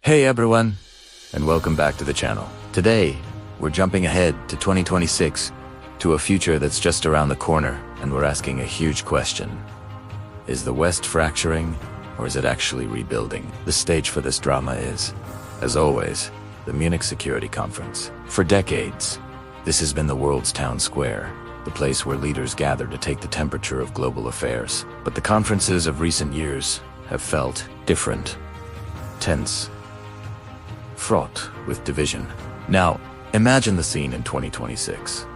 Hey everyone, and welcome back to the channel. Today, we're jumping ahead to 2026, to a future that's just around the corner, and we're asking a huge question. Is the West fracturing, or is it actually rebuilding? The stage for this drama is, as always, the Munich Security Conference. For decades, this has been the world's town square, the place where leaders gather to take the temperature of global affairs. But the conferences of recent years have felt different, tense, fraught with division. Now, imagine the scene in 2026.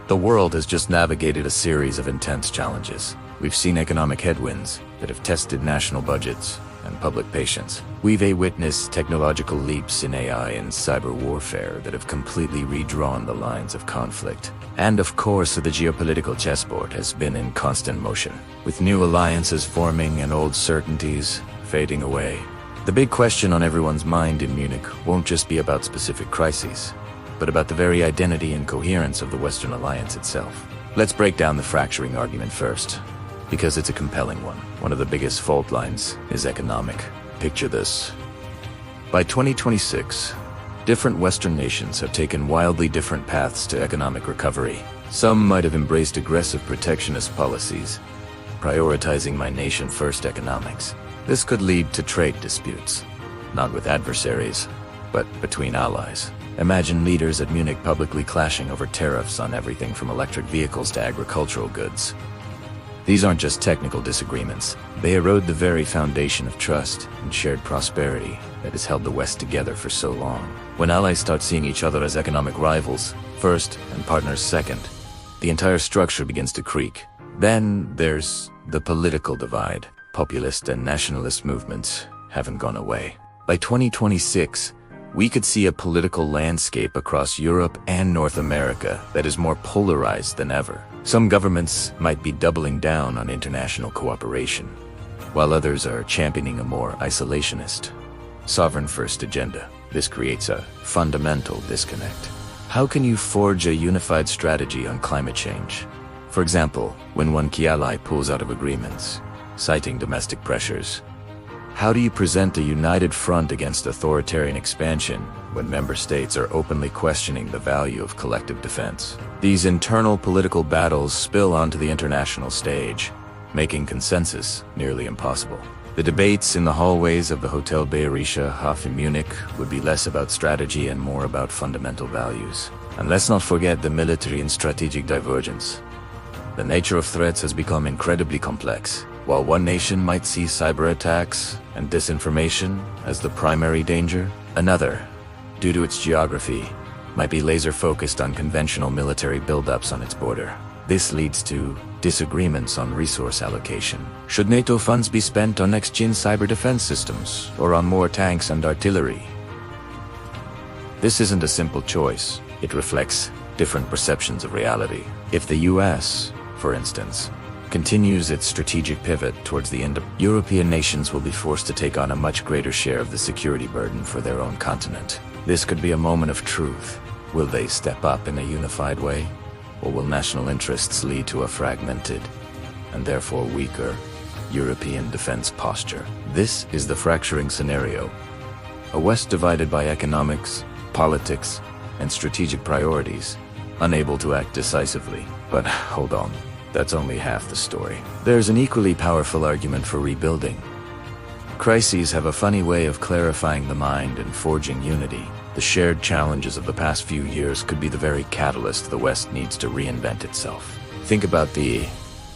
The world has just navigated a series of intense challenges. We've seen economic headwinds that have tested national budgets and public patience. We've witnessed technological leaps in AI and cyber warfare that have completely redrawn the lines of conflict. And of course, the geopolitical chessboard has been in constant motion, with new alliances forming and old certainties fading away. The big question on everyone's mind in Munich won't just be about specific crises, but about the very identity and coherence of the Western alliance itself. Let's break down the fracturing argument first, because it's a compelling one. One of the biggest fault lines is economic. Picture this. By 2026, different Western nations have taken wildly different paths to economic recovery. Some might have embraced aggressive protectionist policies, prioritizing my nation-first economics. This could lead to trade disputes, not with adversaries, but between allies. Imagine leaders at Munich publicly clashing over tariffs on everything from electric vehicles to agricultural goods. These aren't just technical disagreements. They erode the very foundation of trust and shared prosperity that has held the West together for so long. When allies start seeing each other as economic rivals first and partners second, the entire structure begins to creak. Then there's the political divide. Populist and nationalist movements haven't gone away. By 2026, we could see a political landscape across Europe and North America that is more polarized than ever. Some governments might be doubling down on international cooperation, while others are championing a more isolationist, sovereign-first agenda. This creates a fundamental disconnect. How can you forge a unified strategy on climate change? For example, when one key ally pulls out of agreements, citing domestic pressures. How do you present a united front against authoritarian expansion when member states are openly questioning the value of collective defense? These internal political battles spill onto the international stage, making consensus nearly impossible. The debates in the hallways of the Hotel Bayerischer Hof in Munich would be less about strategy and more about fundamental values. And let's not forget the military and strategic divergence. The nature of threats has become incredibly complex. While one nation might see cyber attacks and disinformation as the primary danger, another, due to its geography, might be laser-focused on conventional military buildups on its border. This leads to disagreements on resource allocation. Should NATO funds be spent on next-gen cyber defense systems or on more tanks and artillery? This isn't a simple choice. It reflects different perceptions of reality. If the US, for instance, continues its strategic pivot towards the end, European nations will be forced to take on a much greater share of the security burden for their own continent. This could be a moment of truth. Will they step up in a unified way? Or will national interests lead to a fragmented, and therefore weaker, European defense posture? This is the fracturing scenario. A West divided by economics, politics, and strategic priorities, unable to act decisively. But hold on. That's only half the story. There's an equally powerful argument for rebuilding. Crises have a funny way of clarifying the mind and forging unity. The shared challenges of the past few years could be the very catalyst the West needs to reinvent itself. Think about the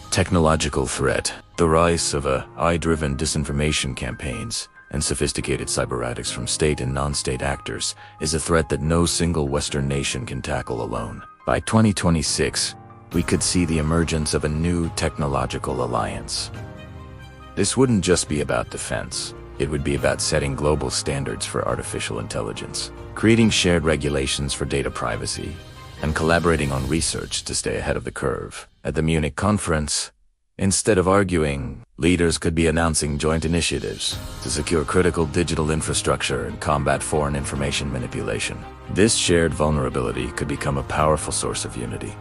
technological threat. The rise of AI-driven disinformation campaigns and sophisticated cybernetics from state and non-state actors is a threat that no single Western nation can tackle alone. By 2026, we could see the emergence of a new technological alliance. This wouldn't just be about defense. It would be about setting global standards for artificial intelligence, creating shared regulations for data privacy, and collaborating on research to stay ahead of the curve. At the Munich conference, instead of arguing, leaders could be announcing joint initiatives to secure critical digital infrastructure and combat foreign information manipulation. This shared vulnerability could become a powerful source of unity,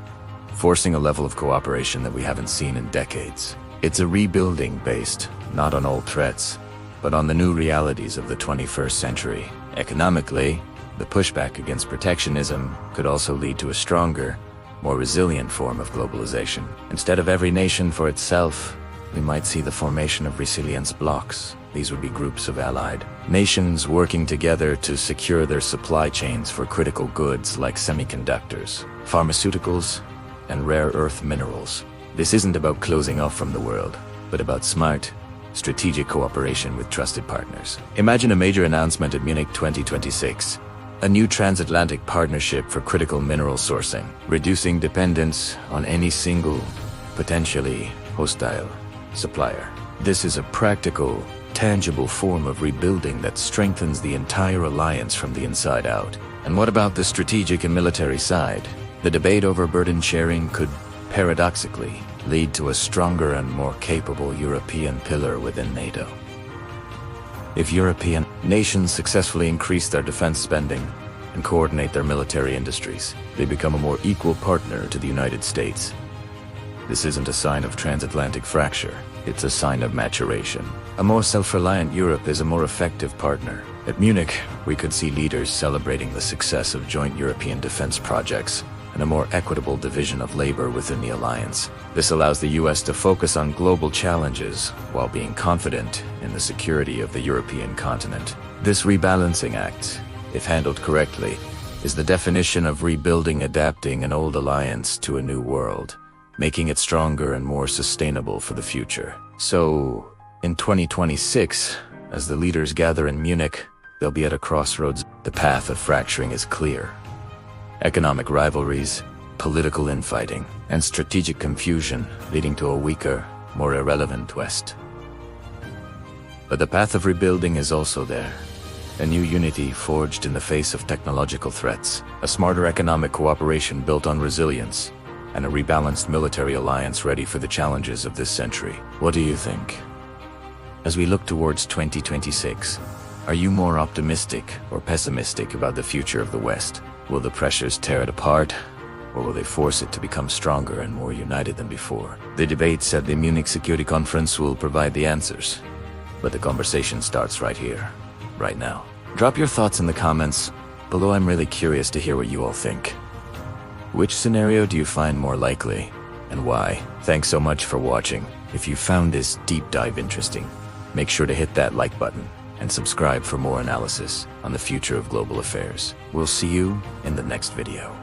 forcing a level of cooperation that we haven't seen in decades. It's a rebuilding based, not on old threats, but on the new realities of the 21st century. Economically, the pushback against protectionism could also lead to a stronger, more resilient form of globalization. Instead of every nation for itself, we might see the formation of resilience blocs. These would be groups of allied nations working together to secure their supply chains for critical goods like semiconductors, pharmaceuticals, and rare earth minerals. This isn't about closing off from the world, but about smart, strategic cooperation with trusted partners. Imagine a major announcement at Munich 2026. A new transatlantic partnership for critical mineral sourcing, reducing dependence on any single, potentially hostile supplier. This is a practical, tangible form of rebuilding that strengthens the entire alliance from the inside out. And what about the strategic and military side? The debate over burden sharing could, paradoxically, lead to a stronger and more capable European pillar within NATO. If European nations successfully increase their defense spending and coordinate their military industries, they become a more equal partner to the United States. This isn't a sign of transatlantic fracture, it's a sign of maturation. A more self-reliant Europe is a more effective partner. At Munich, we could see leaders celebrating the success of joint European defense projects and a more equitable division of labor within the alliance. This allows the US to focus on global challenges while being confident in the security of the European continent. This rebalancing act, if handled correctly, is the definition of rebuilding, adapting an old alliance to a new world, making it stronger and more sustainable for the future. So, in 2026, as the leaders gather in Munich, they'll be at a crossroads. The path of fracturing is clear. Economic rivalries, political infighting, and strategic confusion leading to a weaker, more irrelevant West. But the path of rebuilding is also there. A new unity forged in the face of technological threats, a smarter economic cooperation built on resilience, and a rebalanced military alliance ready for the challenges of this century. What do you think? As we look towards 2026, are you more optimistic or pessimistic about the future of the West? Will the pressures tear it apart, or will they force it to become stronger and more united than before? The debates at the Munich Security Conference will provide the answers, but the conversation starts right here, right now. Drop your thoughts in the comments below. I'm really curious to hear what you all think. Which scenario do you find more likely, and why? Thanks so much for watching. If you found this deep dive interesting, make sure to hit that like button and subscribe for more analysis on the future of global affairs. We'll see you in the next video.